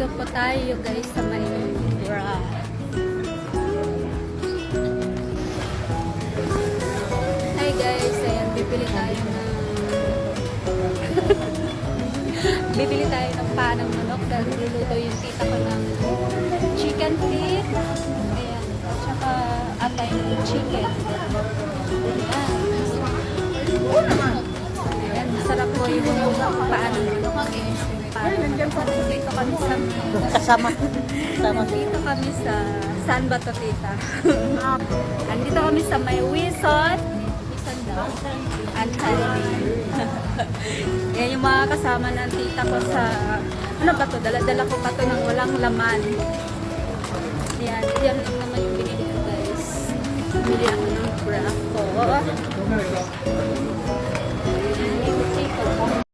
Nandito po tayo guys sa may bra. Hi guys, ayan, bibili tayo ng bibili tayo ng panang manok dahil luluto yung tita ko ng chicken feet. Ayan, at saka atay ng chicken. Ayan, masarap po yung panang manok. Dito kami sa Kasama. Dito kami sa saan ba to, tita? Andito kami sa may Wison daw. Anthony. Yan yung mga kasama ng tita ko sa ano ba to? Dala-dala ko pa to ng walang laman. Yan lang naman yung binili ko guys. Bili ako ng bra ko.